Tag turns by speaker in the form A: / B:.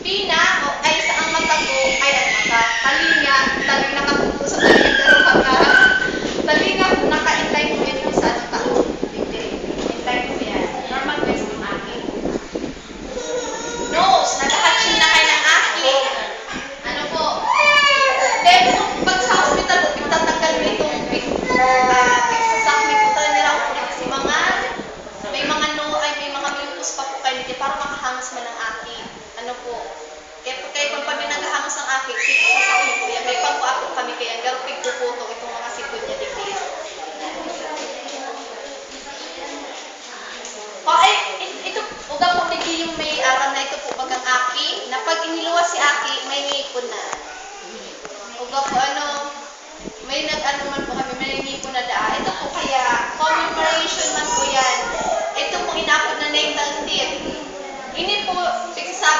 A: Pina o ay sa ang matago ay ang mata. Talinga, taling nakatuto sa talinga pero mata. Talinga, nakaintay mo yan yung sa ano tao. Hindi. Intay mo yan. Normal best ng akin. Nose, nagkakatsin na kayo ng aki. Ano po? Then, pag sa hospital po, itatanggal mo itong sasakin po tayo nila ako kasi may mga no, ay may mga mucus pa po kayo dito para makahangos man ng aki. Ano po? Kaya kung kami naghahangos ng aki, sasakin po yan. May pagpaapot kami kaya pero pigpuputo itong mga sipon niya dito. Ito, uga po hindi yung may aram na ito po bagang aki, na pag iniluwas si aki, may ngipon na. Uga po may nag-ano man po kami, may ngipon na daa. Ito po kaya, commemoration man po yan. Ito po inapod na natal teeth. Ini po,